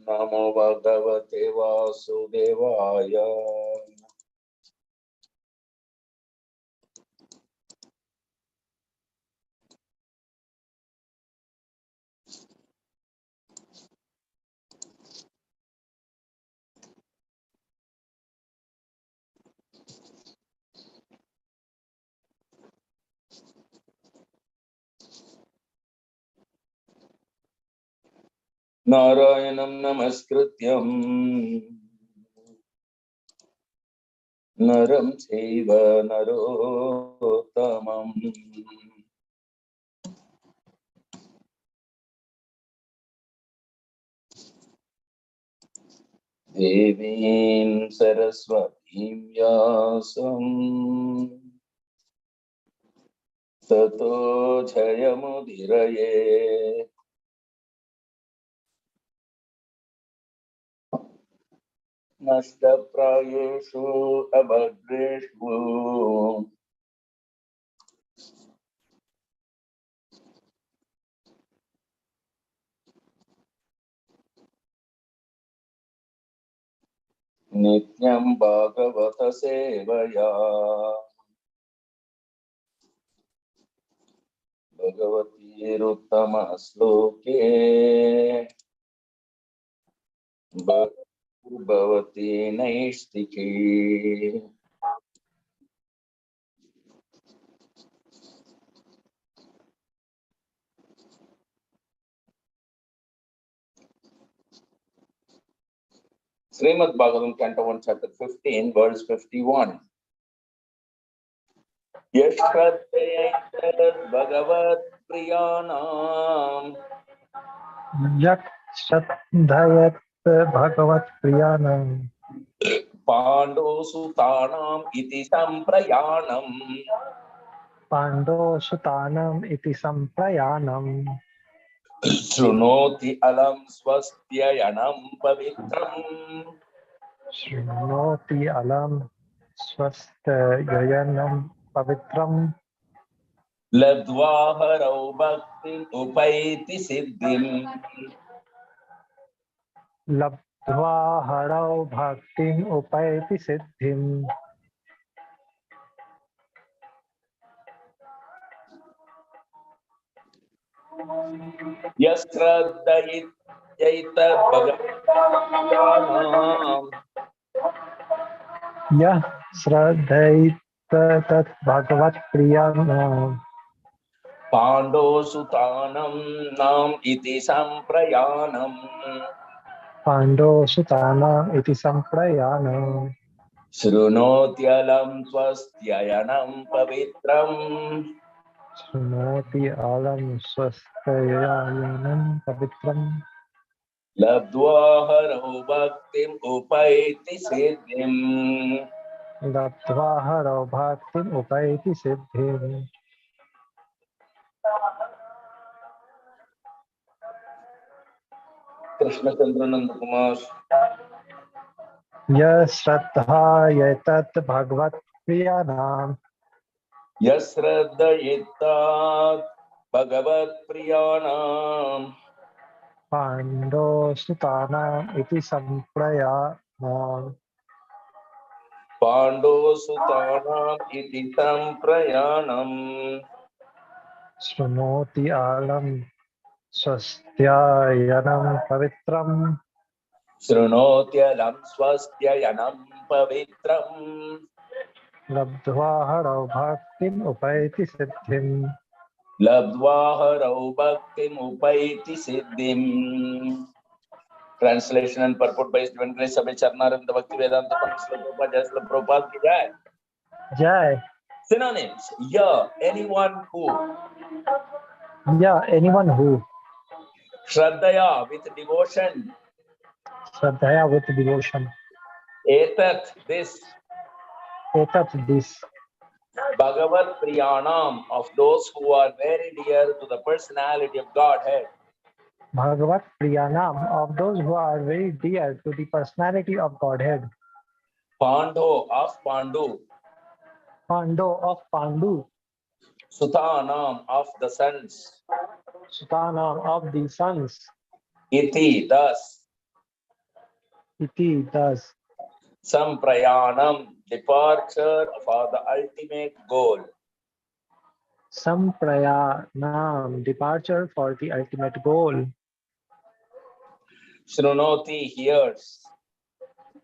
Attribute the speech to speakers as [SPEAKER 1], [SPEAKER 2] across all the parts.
[SPEAKER 1] नमो भगवते वासुदेवाय। नारायणं नमस्कृत्यं नरं चैव नरोत्तमम् देवीं सरस्वतीं व्यासं ततो जयमुदीरये। नष्टप्रायेषु अभद्रेषु नित्यं भागवत सेवया। भगवतीरुत्तम श्लोके Bhagwati नैष्टिकी। Srimad Bhagavatam, Canto 1, Chapter 15, verse 51. Yashraddhayaitat Bhagavat Priyanam
[SPEAKER 2] Yakshadhayat Bhagavat Priyanam
[SPEAKER 1] Pando Sutanam iti samprayanam
[SPEAKER 2] Pando Sutanam iti samprayanam
[SPEAKER 1] Shrunoti alam swastyayanam pavitram
[SPEAKER 2] Shrunoti alam swastayanam pavitram
[SPEAKER 1] Ladva harau bhaktin upaiti siddhim.
[SPEAKER 2] Labdhva harau bhaktin upaiti siddhim.
[SPEAKER 1] Yasraddhayaitat Bhagavat
[SPEAKER 2] Yah Shraddhait Tat Bhagavat Priyanam
[SPEAKER 1] Pando Sutanam Nam iti samprayanam
[SPEAKER 2] Pando Sutanam iti samprayanam
[SPEAKER 1] Shrunotyalam swastyayanam pavitram
[SPEAKER 2] Shrunoti alam swastayanam pavitram
[SPEAKER 1] Labdva harau bhaktim upaiti siddhim.
[SPEAKER 2] Labdhva harau bhaktim upaiti siddhim.
[SPEAKER 1] Krishna Chandra Nanda Kumar.
[SPEAKER 2] Yasraddhayatat Bhagavat Priyanam
[SPEAKER 1] Yasraddhayitat Bhagavat Priyanam
[SPEAKER 2] Pando Sutanam iti samprayanam
[SPEAKER 1] Pando Sutanam iti samprayanam
[SPEAKER 2] Shrunoti alam swastyayanam pavitram
[SPEAKER 1] Shrunotyalam swastyayanam pavitram
[SPEAKER 2] Labdhva harau bhaktim upaiti siddhim.
[SPEAKER 1] Labdva harau bhaktim upaiti siddhim. Translation and purport by Stephen Grace Sabha Charnaranda Bhakti Vedanta Prabhupada Jai Srila Prabhupada ki jai.
[SPEAKER 2] Jai.
[SPEAKER 1] Synonyms: yeah, anyone who.
[SPEAKER 2] Yeah, anyone who.
[SPEAKER 1] Shraddhaya, with devotion.
[SPEAKER 2] Shraddhaya, with devotion.
[SPEAKER 1] Etat, this.
[SPEAKER 2] Etat, this.
[SPEAKER 1] Bhagavat Priyanam, of those who are very dear to the personality of Godhead.
[SPEAKER 2] Bhagavat Priyanam, of those who are very dear to the personality of Godhead.
[SPEAKER 1] Pando, of Pandu.
[SPEAKER 2] Pando, of Pandu.
[SPEAKER 1] Sutanam, of the sons.
[SPEAKER 2] Sutanam, of the sons.
[SPEAKER 1] Iti, thus.
[SPEAKER 2] Iti, thus.
[SPEAKER 1] Samprayanam, departure for the ultimate goal.
[SPEAKER 2] Samprayanam, departure for the ultimate goal.
[SPEAKER 1] Shrunoti, hears.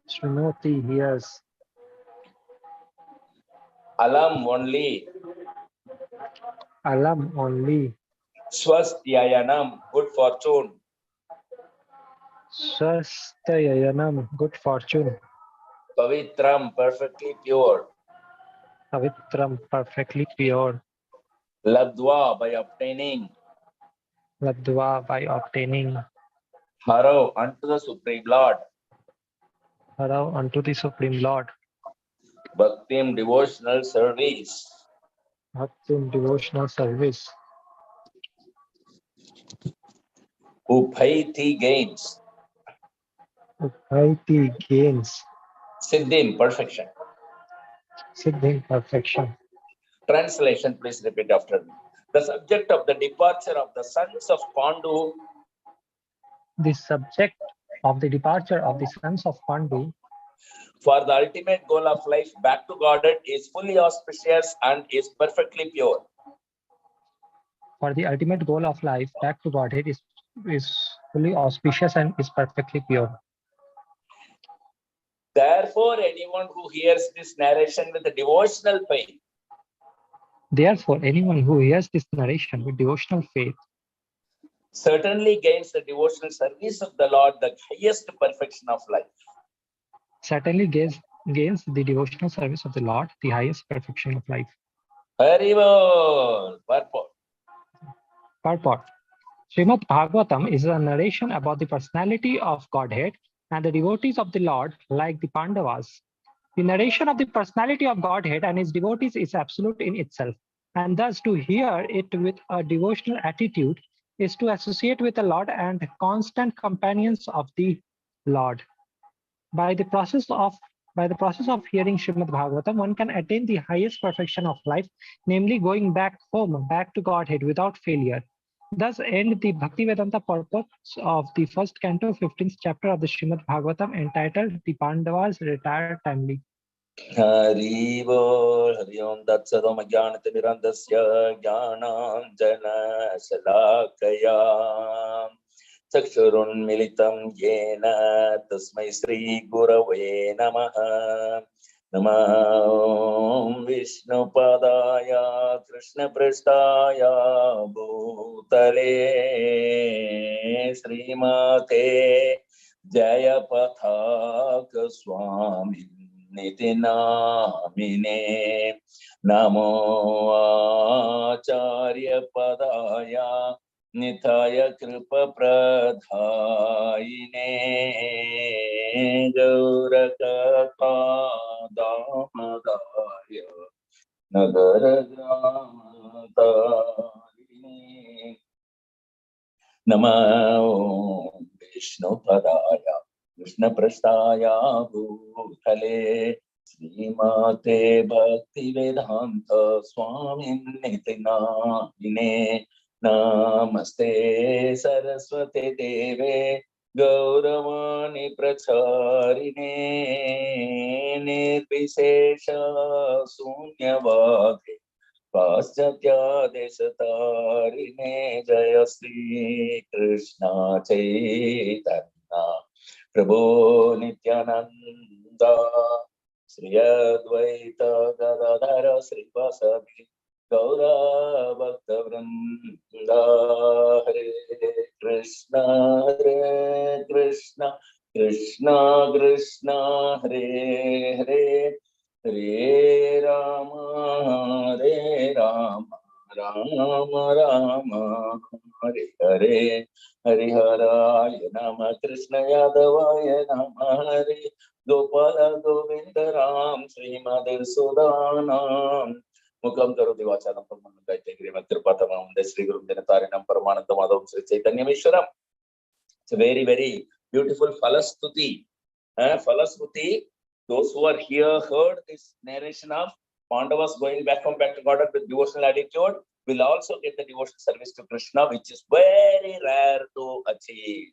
[SPEAKER 2] Shrunoti, hears.
[SPEAKER 1] Alam, only.
[SPEAKER 2] Alam, only.
[SPEAKER 1] Swastyayanam, good fortune.
[SPEAKER 2] Swastayanam, good fortune.
[SPEAKER 1] Pavitram, perfectly pure.
[SPEAKER 2] Pavitram, perfectly pure.
[SPEAKER 1] Labdva, by obtaining.
[SPEAKER 2] Ladva, by obtaining.
[SPEAKER 1] Harav, unto the Supreme Lord.
[SPEAKER 2] Harav, unto the Supreme Lord.
[SPEAKER 1] Bhaktim, devotional service.
[SPEAKER 2] Bhaktim, devotional service.
[SPEAKER 1] Uphaiti, gains.
[SPEAKER 2] Uphaiti, gains.
[SPEAKER 1] Siddhim, perfection.
[SPEAKER 2] Siddhi, perfection.
[SPEAKER 1] Translation, please repeat after me. The subject of the departure of the sons of Pandu.
[SPEAKER 2] The subject of the departure of the sons of Pandu
[SPEAKER 1] For the ultimate goal of life back to Godhead is fully auspicious and is perfectly pure.
[SPEAKER 2] for the ultimate goal of life back to Godhead is fully auspicious and is perfectly pure.
[SPEAKER 1] Therefore, anyone who hears this narration with a devotional faith,
[SPEAKER 2] Therefore, anyone who hears this narration with devotional faith
[SPEAKER 1] certainly gains the devotional service of the Lord, the highest perfection of life.
[SPEAKER 2] certainly gains the devotional service of the Lord, the highest perfection of life.
[SPEAKER 1] Haribol, purport.
[SPEAKER 2] Purport. Srimad Bhagavatam is a narration about the personality of Godhead and the devotees of the Lord, like the Pandavas. The narration of the personality of Godhead and his devotees is absolute in itself, and thus to hear it with a devotional attitude is to associate with the Lord and constant companions of the Lord. By the process of hearing Srimad Bhagavatam, one can attain the highest perfection of life, namely going back home, back to Godhead without failure. Thus end the Bhaktivedanta purpose of the first canto, 15th chapter of the Srimad Bhagavatam, entitled The Pandavas Retired Timely.
[SPEAKER 1] Haribol, Hari Om Tat Sadam Jnanatimirandasya Jnananjana Salakaya Chakshurunmilitam Yena Tasmai Sri Gurave Namaha. Namo Vishnu Padaya Krishna Prasthaya Bhutale Srimate Jayapathaka Swami Niti Namine. Namo Acharya Padaya Nithaya Kripa Pradhaine Gaurakata Damadaya Nagaragramatariне. Namo Vishnu Padaya Krishna Prasthaya Bhutale Srimate Bhaktivedanta Swami Niti Namine. Namaste Saraswate Deve Gauravani Pracharine Nirvishesha Sunyavade Paschatya Desatarine Jaya Sri Krishna Chaitanya Prabhu Nityananda Sri Advaita Gadadhara Sri Vasadi Gaura Bhakta Vrinda. Hare Krishna Krishna Krishna Hare Hare Hare Rama Rama Hare Hare Hare Haraya Nama Krishna Yadavaya Nama Hare Gopala Govinda Ram Srimad Sudanam Mukam Karoti Vacharam Paramanam Gaite Griva Tripatamam Sri Guru Dinatarinam Paramanandam Madhavam Sri Chaitanya Mishwaram. It's a very, very beautiful Falastuti. Falastuti, those who are here heard this narration of Pandavas going back to God with devotional attitude will also get the devotional service to Krishna, which is very rare to achieve.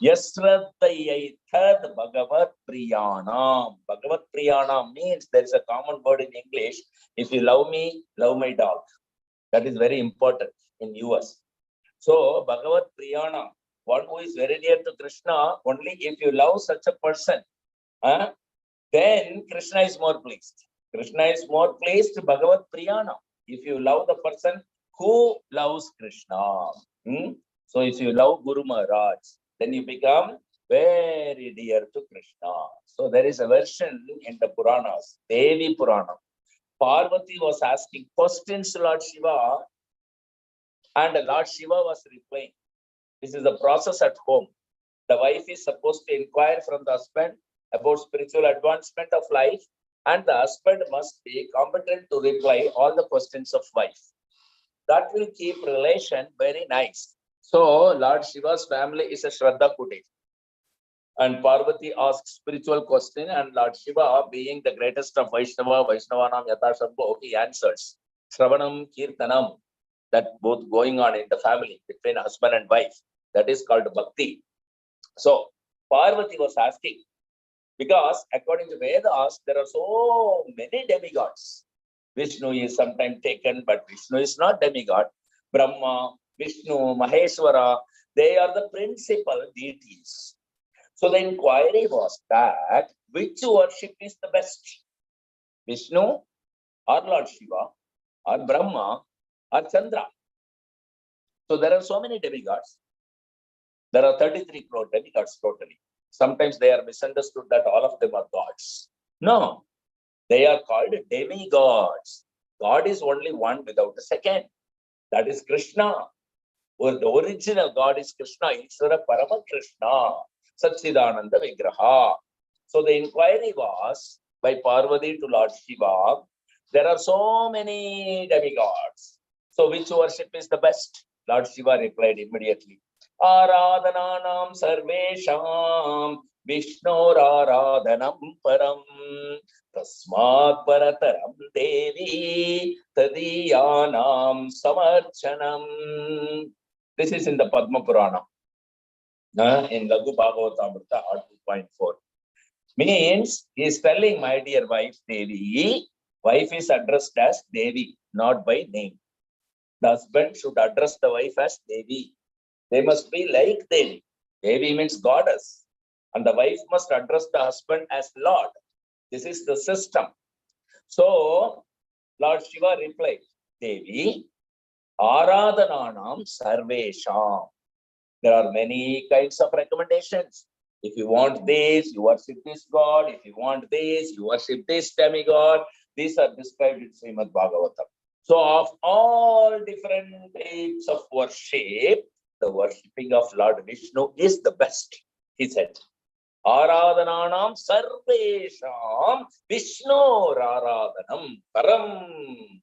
[SPEAKER 1] Yasraddayai Tad Bhagavat Priyanam. Bhagavat Priyanam means there is a common word in English. If you love me, love my dog. That is very important in US. So Bhagavat Priyanam, one who is very near to Krishna, only if you love such a person, then Krishna is more pleased. Krishna is more pleased, Bhagavat Priyanam. If you love the person who loves Krishna. So if you love Guru Maharaj, then you become very dear to Krishna. So there is a version in the Puranas, Devi Purana. Parvati was asking questions to Lord Shiva, and Lord Shiva was replying. This is the process at home. The wife is supposed to inquire from the husband about spiritual advancement of life, and the husband must be competent to reply all the questions of wife. That will keep relation very nice. So Lord Shiva's family is a Shraddha Kutir. And Parvati asks spiritual question, and Lord Shiva, being the greatest of Vaishnavanam Yathashambho, he answers. Shravanam Kirtanam, that both going on in the family between husband and wife. That is called Bhakti. So Parvati was asking, because according to Vedas, there are so many demigods. Vishnu is sometimes taken, but Vishnu is not demigod. Brahma, Vishnu, Maheshwara, they are the principal deities. So the inquiry was that which worship is the best? Vishnu or Lord Shiva or Brahma or Chandra? So there are so many demigods. There are 33 crore demigods totally. Sometimes they are misunderstood that all of them are gods. No, they are called demigods. God is only one without a second. That is Krishna. Or the original God is Krishna, Ishvara Parama Krishna, Satchidananda Vigraha. So the inquiry was by Parvati to Lord Shiva, there are so many demigods. So which worship is the best? Lord Shiva replied immediately. Aradhananam sarvesham Vishnor aradhanam param tasmat parataram devi tadiyanam samarchanam. This is in the Padma Purana, in Laghu Bhagavatamrita 2.4. Means he is telling, my dear wife Devi, wife is addressed as Devi, not by name. The husband should address the wife as Devi. They must be like Devi. Devi means goddess. And the wife must address the husband as Lord. This is the system. So Lord Shiva replied, Devi, Aradhananam Sarvesham. There are many kinds of recommendations. If you want this, you worship this God. If you want this, you worship this demigod. These are described in Srimad Bhagavatam. So of all different types of worship, the worshipping of Lord Vishnu is the best, he said. Aradhananam sarvesham Vishnu aradhanam param.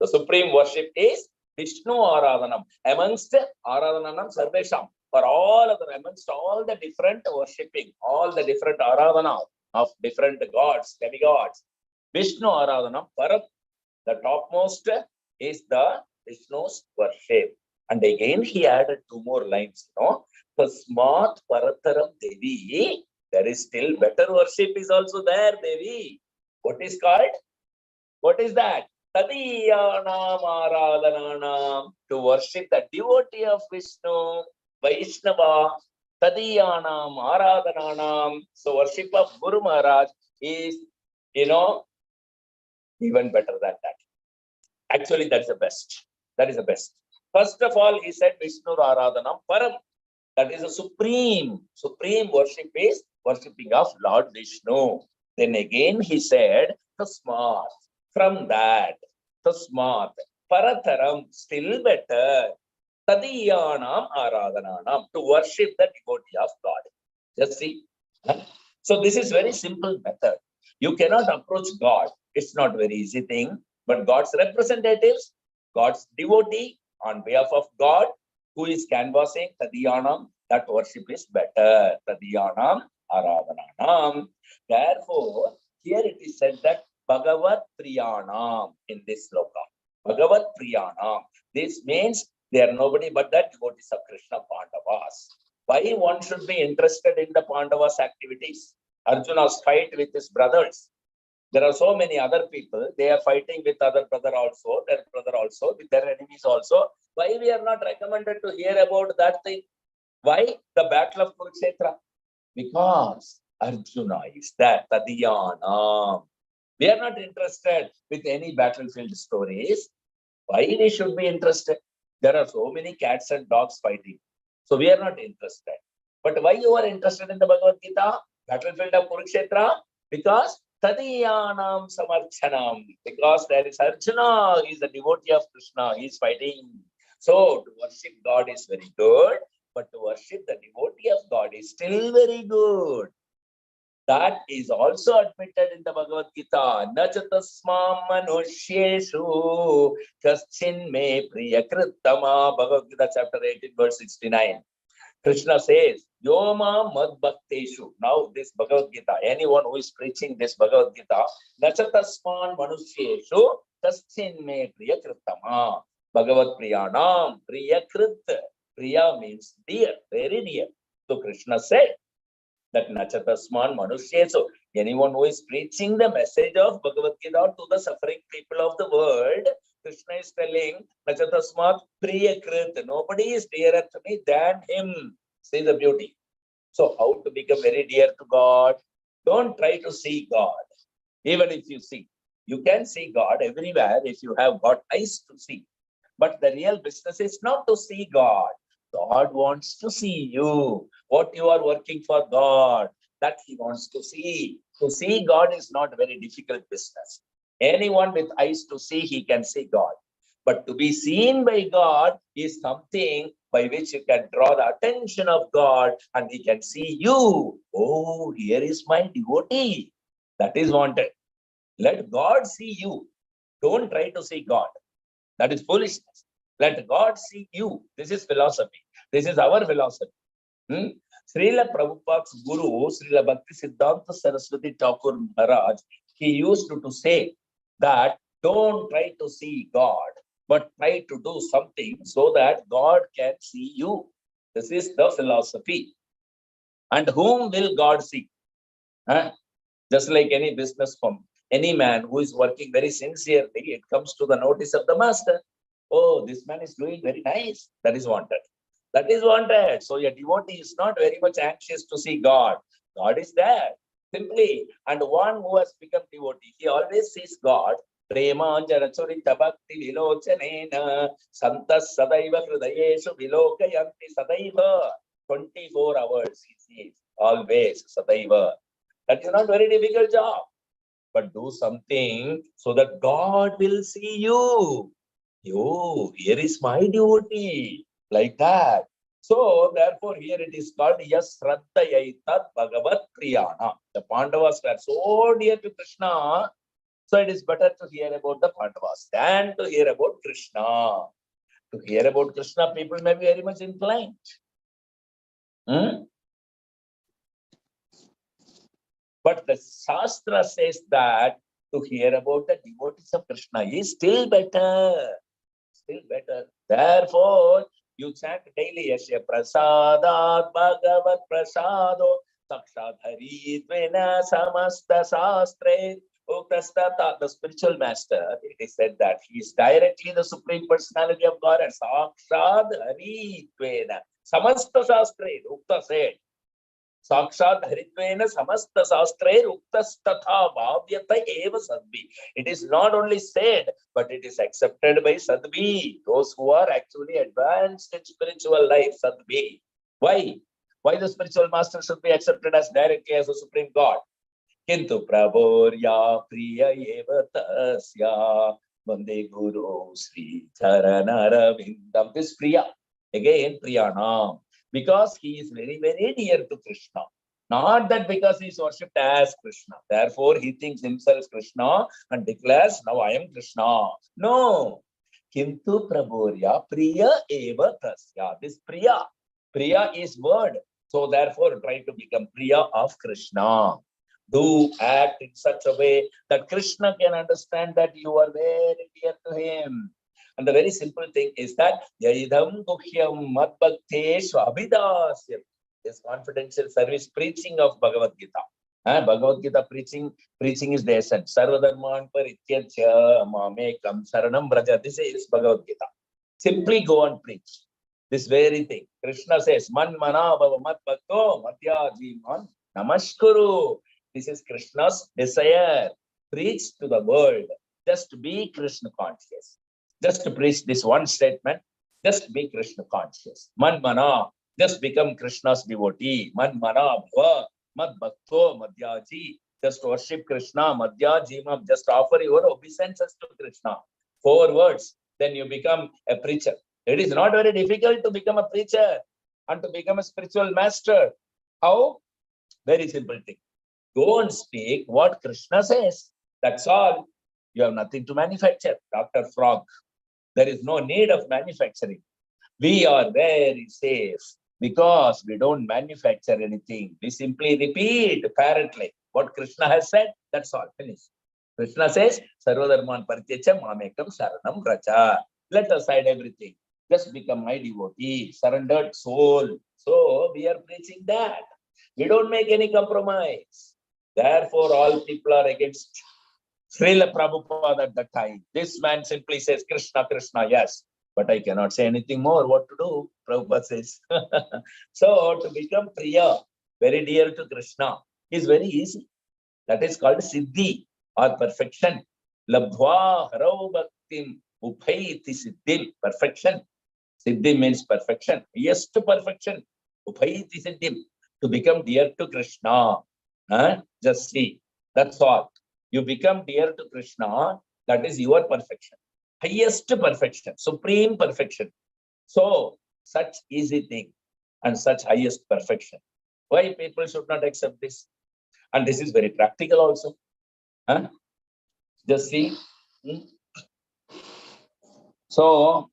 [SPEAKER 1] The supreme worship is Vishnu Aradhanam. Amongst Aradhananam Sarvesham. For all of them, amongst all the different worshipping, all the different Aradhana of different gods, demigods, Vishnu Aradhanam Param. The topmost is the Vishnu's worship. And again he added two more lines, Tasmat Parataram Devi. There is still better worship is also there, Devi. What is called? What is that? Tadiyanam Aradhananam, to worship the devotee of Vishnu, Vaishnava, Tadiyanam Aradhananam. So worship of Guru Maharaj is, even better than that. Actually, that's the best. That is the best. First of all, he said Vishnu Aradhanam Param. That is a supreme worship is worshipping of Lord Vishnu. Then again he said, Tasmat. From that, Tasmat, Parataram, still better, Tadiyanam Aradhananam, to worship the devotee of God. Just see. So this is very simple method. You cannot approach God. It's not very easy thing, but God's representatives, God's devotee on behalf of God, who is canvassing Tadiyanam, that worship is better. Tadiyanam Aradhananam. Therefore, here it is said that Bhagavat Priyanam in this sloka. Bhagavat Priyanam. This means they are nobody but the devotees of Krishna Pandavas. Why one should be interested in the Pandavas' activities? Arjuna's fight with his brothers. There are so many other people. They are fighting with other brother also, their brother also, with their enemies also. Why we are not recommended to hear about that thing? Why? The battle of Kurukshetra. Because Arjuna is there. Tadiyana. We are not interested with any battlefield stories. Why we should be interested? There are so many cats and dogs fighting. So we are not interested. But why you are interested in the Bhagavad Gita? Battlefield of Kurukshetra? Because Tadiyanam Samarchanam. Because there is Arjuna, he is the devotee of Krishna, he is fighting. So to worship God is very good, but to worship the devotee of God is still very good. That is also admitted in the Bhagavad Gita. Nachatasmam manusheshu kaschin me priyakritama. Bhagavad Gita chapter 18 verse 69. Krishna says, Yoma mad bhakteshu. Now this Bhagavad Gita, anyone who is preaching this Bhagavad Gita, Nachatasman manusheshu kaschin me priyakritama. Bhagavad Priyanam, priyakrit. Priya means dear, very dear. So Krishna said, that Nachatasman Manushya. So anyone who is preaching the message of Bhagavad Gita to the suffering people of the world, Krishna is telling Nachatasmat Priyakrit. Nobody is dearer to me than him. See the beauty. So how to become very dear to God? Don't try to see God. Even if you see, you can see God everywhere if you have got eyes to see. But the real business is not to see God. God wants to see you. What you are working for God, that he wants to see. To see God is not a very difficult business. Anyone with eyes to see, he can see God. But to be seen by God is something by which you can draw the attention of God and he can see you. Oh, here is my devotee. That is wanted. Let God see you. Don't try to see God. That is foolishness. Let God see you. This is philosophy. This is our philosophy. Srila Prabhupada's Guru, Srila Bhakti Siddhanta Saraswati Thakur Maharaj, he used to say that don't try to see God, but try to do something so that God can see you. This is the philosophy. And whom will God see? Just like any business firm, any man who is working very sincerely, it comes to the notice of the master. Oh, this man is doing very nice. That is wanted. That is wanted. So your devotee is not very much anxious to see God. God is there. Simply. And one who has become devotee, he always sees God. Premanjana churita bhakti vilochanena santas sadaiva hridayeshu vilokayanti sadaiva. 24 hours he sees. Always sadaiva. That is not very difficult job. But do something so that God will see you. Oh, here is my devotee. Like that. So, therefore, here it is called Yasraddhayaitat Bhagavat Priyana. The Pandavas were so dear to Krishna. So, it is better to hear about the Pandavas than to hear about Krishna. To hear about Krishna, people may be very much inclined. But the Shastra says that to hear about the devotees of Krishna is still better. Still better. Therefore, you chant daily Yasya Prasadat Bhagavat Prasado Sakshat Haridvena Samasta Sastre Uktastata. The spiritual master, it is said that he is directly the Supreme Personality of God and Sakshat Haridvena Samasta Sastre Ukta said. Sakshat Haridvena Samasta Sastre Uktastatha Bhavyata Eva Sadvi. It is not only said, but it is accepted by Sadvi, those who are actually advanced in spiritual life, Sadvi. Why? Why the spiritual master should be accepted as directly as a supreme God? Kintu Prabhorya Priya Eva Tasya Vande Guru Sri Charanarvindam. This Priya, again Priyanam. Because he is very, very dear to Krishna. Not that because he is worshipped as Krishna. Therefore, he thinks himself Krishna and declares, now I am Krishna. No. Kintu Prabhurya Priya Eva Tasya. This Priya. Priya is word. So therefore, try to become Priya of Krishna. Do act in such a way that Krishna can understand that you are very dear to him. And the very simple thing is that Yaidam Guhyam Madbhakteshu Abhidasyam. is confidential service preaching of Bhagavad Gita. Bhagavad Gita preaching is the essence. Sarvadharman parityajya mamekam saranam vraja. This is Bhagavad Gita. Simply go and preach this very thing. Krishna says, Man mana bhava mat bhakto madhya jiman namaskuru. This is Krishna's desire. Preach to the world. Just be Krishna conscious. Just to preach this one statement. Just be Krishna conscious. Man mana. Just become Krishna's devotee. Man mana bhava mat bhakto madhyaji. Just worship Krishna. Madhyajima. Just offer your obeisances to Krishna. 4 words. Then you become a preacher. It is not very difficult to become a preacher and to become a spiritual master. How? Very simple thing. Go and speak what Krishna says. That's all. You have nothing to manufacture. Dr. Frog. There is no need of manufacturing. We are very safe because we don't manufacture anything. We simply repeat apparently what Krishna has said. That's all. Finish. Krishna says, Sarvadharman parityajya mamekam saranam vraja. Let aside everything. Just become my devotee, surrendered soul. So we are preaching that. We don't make any compromise. Therefore, all people are against Srila Prabhupada at that time. This man simply says, Krishna, Krishna, yes. But I cannot say anything more. What to do? Prabhupada says. So to become Priya, very dear to Krishna, is very easy. That is called Siddhi or perfection. Labdhva harau bhaktim uphaiti siddhim. Perfection. Siddhi means perfection. Yes to perfection. Uphaiti siddhim. To become dear to Krishna. Just see. That's all. You become dear to Krishna. That is your perfection. Highest perfection. Supreme perfection. So, such easy thing and such highest perfection. Why people should not accept this? And this is very practical also. Just see. So,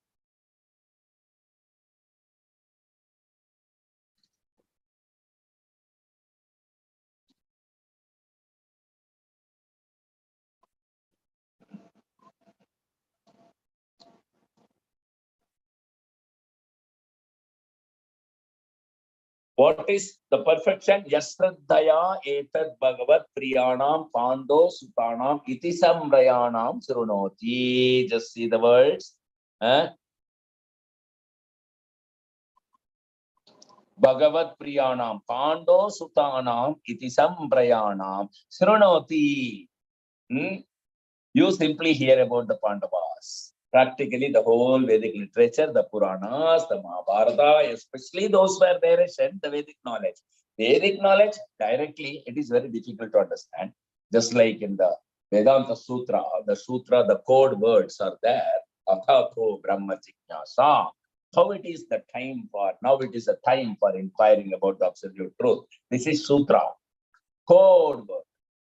[SPEAKER 1] what is the perfection? Yasraddhaya etad bhagavat priyanam pando sutanam iti samrayanam srunoti. Just see the words. Bhagavat priyanam pando sutanam iti samrayanam srunoti. You simply hear about the Pandavas. Practically the whole Vedic literature, the Puranas, the Mahabharata, especially those where there is the Vedic knowledge. Vedic knowledge, directly, it is very difficult to understand. Just like in the Vedanta Sutra, the code words are there. Athato Brahma Jignasa. How it is the time for, now it is a time for inquiring about the absolute truth. This is Sutra, code word.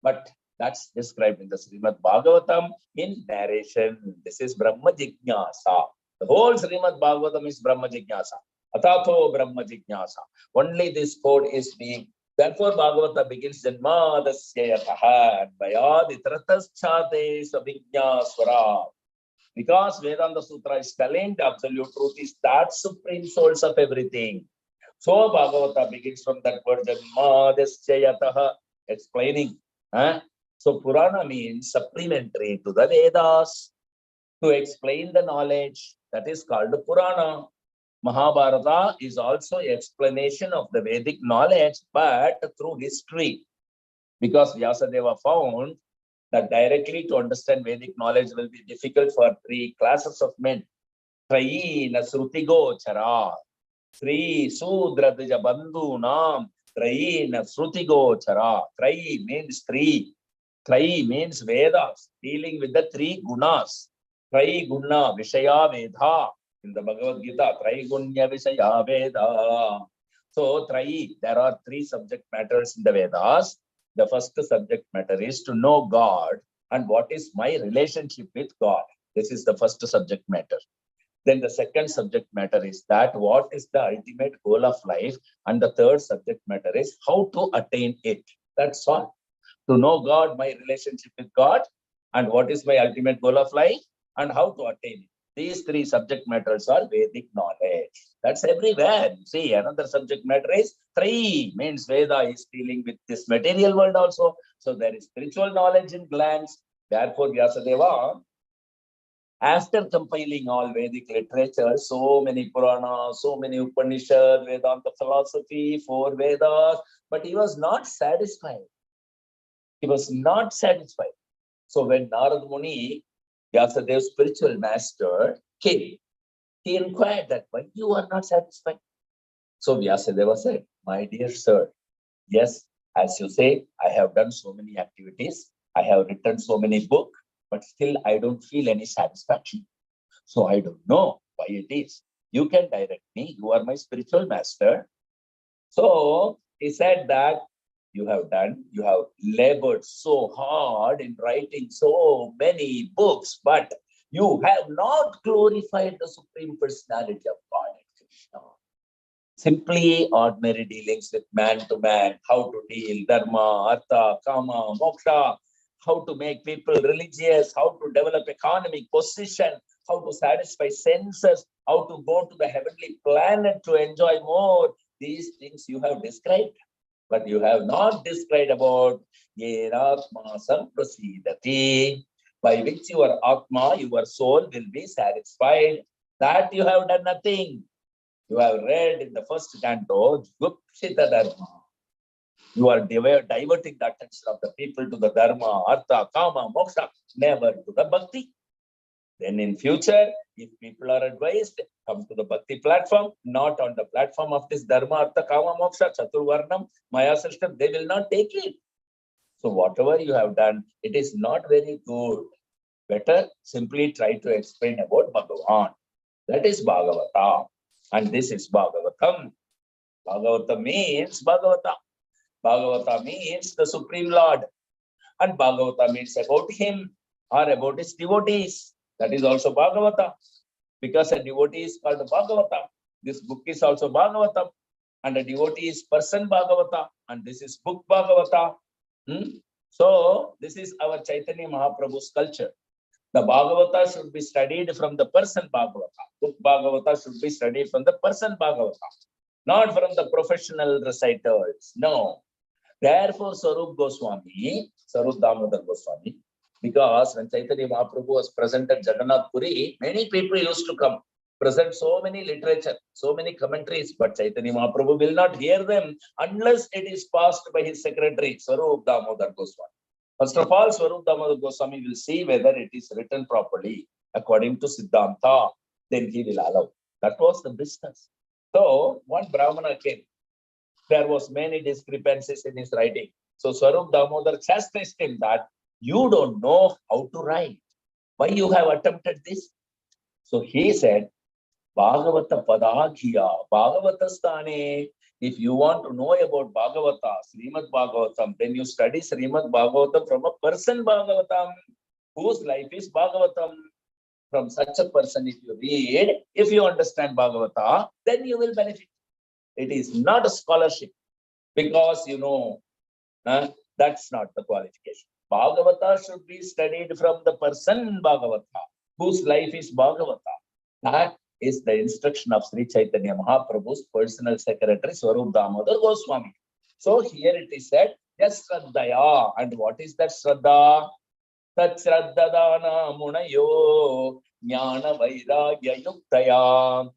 [SPEAKER 1] But that's described in the Srimad Bhagavatam in narration. This is Brahma Jignasa. The whole Srimad Bhagavatam is Brahma Jignasa. Atato Brahma Jignasa. Only this code is being. Therefore, Bhagavata begins Janmadasya yataha Bayaditratas-chate Savijñasvara. Because Vedanta Sutra is telling the absolute truth is that supreme source of everything. So Bhagavata begins from that word Janmadasya yataha, explaining. So Purana means supplementary to the Vedas, to explain the knowledge. That is called Purana. Mahabharata is also explanation of the Vedic knowledge, but through history. Because Vyasadeva found that directly to understand Vedic knowledge will be difficult for 3 classes of men. Trayi Nasrutigo Chara. Sri Sudra Bandhu Nam. Trayi Nasrutigo Chara. Trayi means 3. Trayi means Vedas, dealing with the 3 gunas. Trayi guna Vishaya Veda. In the Bhagavad Gita, Trayi gunya Vishaya Veda. So, Trayi, there are 3 subject matters in the Vedas. The first subject matter is to know God and what is my relationship with God. This is the first subject matter. Then the second subject matter is that what is the ultimate goal of life, and the third subject matter is how to attain it. That's all. To know God, my relationship with God, and what is my ultimate goal of life, and how to attain it. These three subject matters are Vedic knowledge. That's everywhere. See, another subject matter is three, means Veda is dealing with this material world also. So there is spiritual knowledge in glance. Therefore, Vyasadeva, after compiling all Vedic literature, so many Puranas, so many Upanishads, Vedanta philosophy, 4 Vedas, but he was not satisfied. He was not satisfied. So when Narad Muni, Vyasadev's spiritual master, came, he inquired that why you are not satisfied. So Vyasadeva said, my dear sir, yes, as you say, I have done so many activities. I have written so many books, but still I don't feel any satisfaction. So I don't know why it is. You can direct me. You are my spiritual master. So he said that you have labored so hard in writing so many books, but you have not glorified the Supreme Personality of God, Krishna. Simply ordinary dealings with man to man, how to deal, dharma, artha, kama, moksha, how to make people religious, how to develop economic position, how to satisfy senses, how to go to the heavenly planet to enjoy more. These things you have described, but you have not described about Yeratma Samprasidati, by which your Atma, your soul will be satisfied. That you have done nothing. You have read in the first canto, Gupshita Dharma. You are diverting the attention of the people to the Dharma, Artha, Kama, Moksha, never to the Bhakti. Then in future, if people are advised, come to the Bhakti platform, not on the platform of this Dharma, Artha, Kama, Moksha, Chaturvarnam, Maya system, they will not take it. So whatever you have done, it is not very good. Better simply try to explain about Bhagavan. That is Bhagavata. And this is Bhagavatam. Bhagavata means Bhagavata. Bhagavata means the Supreme Lord. And Bhagavata means about him or about his devotees. That is also Bhagavata. Because a devotee is called Bhagavata. This book is also Bhagavatam. And a devotee is person Bhagavata. And this is book Bhagavata. So this is our Chaitanya Mahaprabhu's culture. The Bhagavata should be studied from the person Bhagavata. Book Bhagavata should be studied from the person Bhagavata, not from the professional reciters. No. Therefore, Swarup Damodar Goswami, because when Chaitanya Mahaprabhu was present at Jagannath Puri, many people used to come, present so many literature, so many commentaries, but Chaitanya Mahaprabhu will not hear them unless it is passed by his secretary, Swarup Damodar Goswami. First of all, Swarup Damodar Goswami will see whether it is written properly according to Siddhanta. Then he will allow. That was the business. So one Brahmana came. There was many discrepancies in his writing. So Swarup Damodar chastised him that you don't know how to write. Why you have attempted this? So he said, Bhagavata Padaghiya, Bhagavata Sthane. If you want to know about Bhagavata, Srimad Bhagavatam, then you study Srimad Bhagavatam from a person Bhagavatam, whose life is Bhagavatam. From such a person, if you read, if you understand Bhagavata, then you will benefit. It is not a scholarship, because that's not the qualification. Bhagavata should be studied from the person Bhagavata, whose life is Bhagavata. That is the instruction of Sri Chaitanya Mahaprabhu's personal secretary, Swarup Damodar Goswami. So here it is said, yes, Shraddhaya. And what is that Shraddha? Tat Shraddhadana Munayo Jnana Vairagya Yuktaya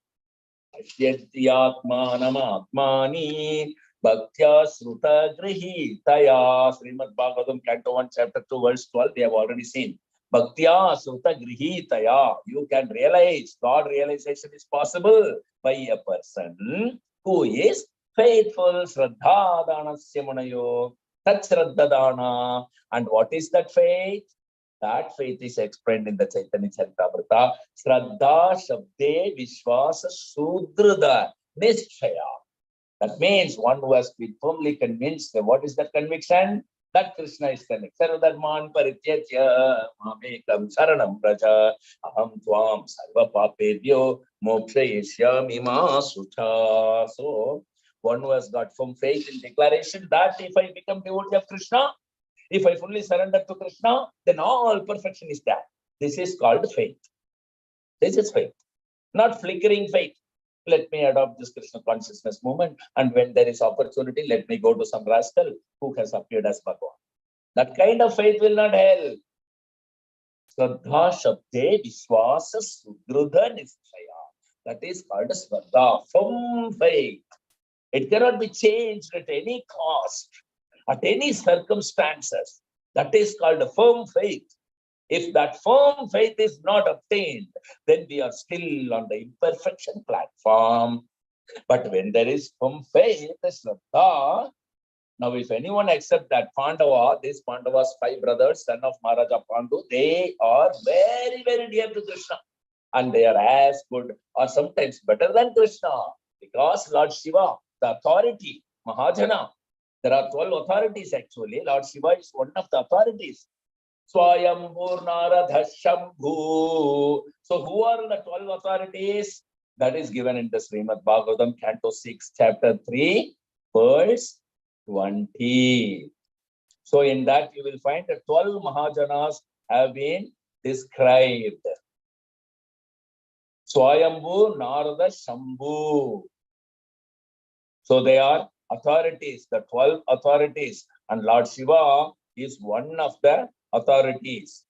[SPEAKER 1] Ashyatmanam Atmani Bhaktya Sruta Grihitaya. Srimad Bhagavatam, Canto 1, Chapter 2, verse 12, they have already seen. Bhaktya Sruta Grihitaya. You can realize God realization is possible by a person who is faithful. Shraddha Danasya Munayo Tat Shraddhadana. And what is that faith? That faith is explained in the Chaitanya Charitamrita. Shraddha Shabde Vishwasa Sudrida Nishchaya. That means one who has been firmly convinced. What is that conviction? That Krishna is connected. Sarvadharman Parityatya Mamekam Saranam Praja Aham Tvam Sarva Papedyo Mokshayishyami Ma Sutha. So one who has got firm faith in declaration that if I become devotee of Krishna, if I fully surrender to Krishna, then all perfection is there. This is called faith. This is faith, not flickering faith. Let me adopt this Krishna consciousness movement, and when there is opportunity, let me go to some rascal who has appeared as Bhagavan. That kind of faith will not help. Shraddha Shabde Vishwasa Sudrudha Nishchaya. That is called a Shraddha, firm faith. It cannot be changed at any cost, at any circumstances. That is called a firm faith. If that firm faith is not obtained, then we are still on the imperfection platform. But when there is firm faith, Shraddha, now if anyone accepts that Pandava, these Pandavas, 5 brothers, son of Maharaja Pandu, they are very, very dear to Krishna. And they are as good or sometimes better than Krishna. Because Lord Shiva, the authority, Mahajana, there are 12 authorities actually. Lord Shiva is one of the authorities. Swayambur Narada Shambhu. So who are the 12 authorities? That is given in the Srimad Bhagavatam, Canto 6, Chapter 3, verse 20. So in that you will find that 12 Mahajanas have been described. Swayambhu Narada Shambhu. So they are authorities, the 12 authorities, and Lord Shiva is one of the authorities.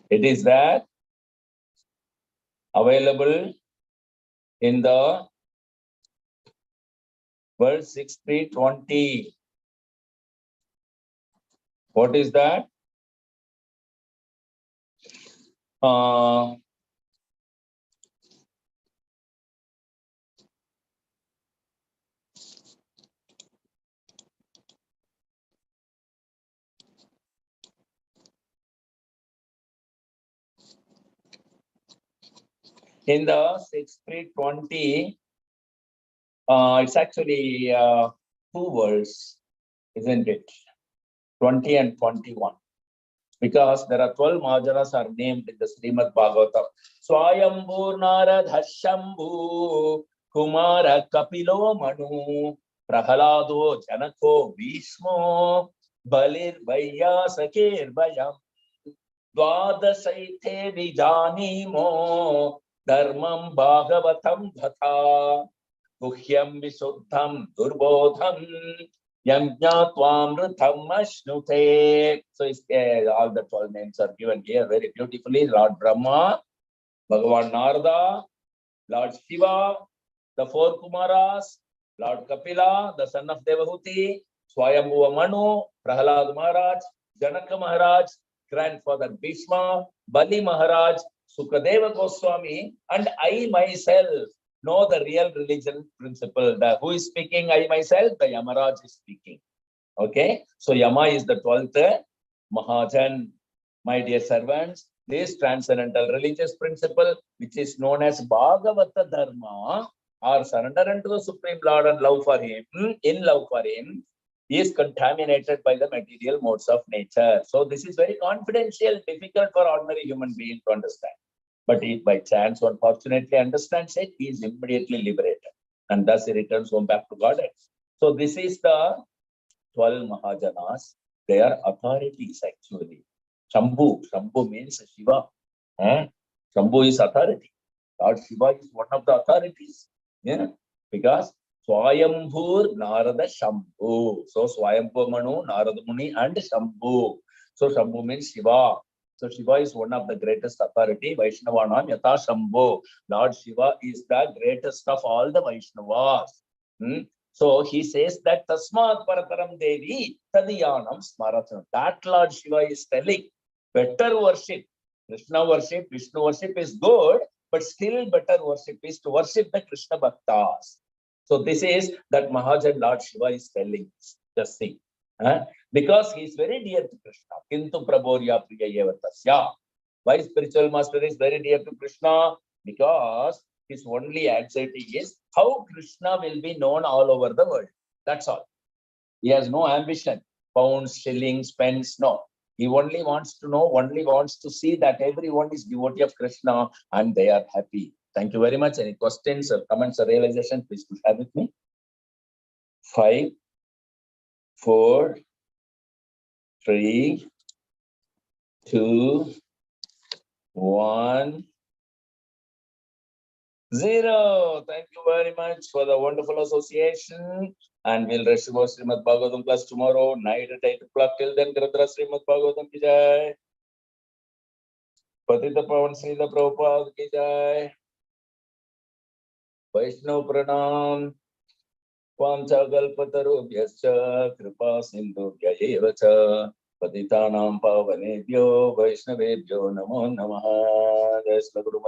[SPEAKER 1] It is there available in the verse 6320. What is that? In the 6320, it's actually 2 words, isn't it? 20 and 21. Because there are 12 Mahajanas are named in the Srimad Bhagavatam. Swayambur Narada Shambhu Kumara Kapilo Manu Prahalado Janako Bhishmo Balir Vaiyasakir Vayam Dvadasaithe Vijanimo Dharmam Bhagavatam Dhatha Guhyam Visuddham Durbodham Yamjatwamrutham Ashnute. So all the 12 names are given here very beautifully. Lord Brahma, Bhagavan Narada, Lord Shiva, the 4 Kumaras, Lord Kapila, the son of Devahuti, Swayambhuva Manu, Prahalad Maharaj, Janaka Maharaj, grandfather Bhishma, Bali Maharaj, Sukadeva Goswami, and I myself know the real religion principle. Who is speaking? I myself, the Yamaraj is speaking. Okay, so Yama is the 12th Mahajan. My dear servants, this transcendental religious principle, which is known as Bhagavata Dharma, or surrender unto the Supreme Lord and love for Him, in love for Him, is contaminated by the material modes of nature. So this is very confidential, difficult for ordinary human being to understand. But if by chance one fortunately understands it, he is immediately liberated. And thus he returns home back to Godhead. So this is the 12 Mahajanas. They are authorities actually. Shambhu. Shambhu means Shiva. Shambhu is authority. Lord Shiva is one of the authorities. Yeah? Because Swayambhur Narada Shambhu. So Swayambhu Manu, Narada Muni, and Shambhu. So Shambhu means Shiva. So Shiva is one of the greatest authority. Vaishnavanam Yatha Shambhu. Lord Shiva is the greatest of all the Vaishnavas. So he says that Tasmat Parataram Devi Tadiyanam Smaratanam. That Lord Shiva is telling better worship. Krishna worship, Vishnu worship is good, but still better worship is to worship the Krishna Bhaktas. So this is that Mahajan Lord Shiva is telling. Just see. Because he is very dear to Krishna. Kintu Prabhorya Priya Yevatasya. Why spiritual master is very dear to Krishna? Because his only anxiety is how Krishna will be known all over the world. That's all. He has no ambition. Pounds, shillings, pence, no. He only wants to know, only wants to see that everyone is devotee of Krishna and they are happy. Thank you very much. Any questions or comments or realization, please share with me. 5, 4, 3, 2, 1, 0. Thank you very much for the wonderful association. And we'll rest about Srimad Bhagavatam class tomorrow night at 8 o'clock. Till then, Gradra Srimad Bhagavatam ki jai. Patita Pavan Srila Prabhupada ki jai. Vaishnav Pranam. वाञ्छाकल्पतरुभ्यश्च कृपा सिन्धुभ्य एव च पतितानां पावनेभ्यो वैष्णवेभ्यो नमो नमः। जय श्री गुरु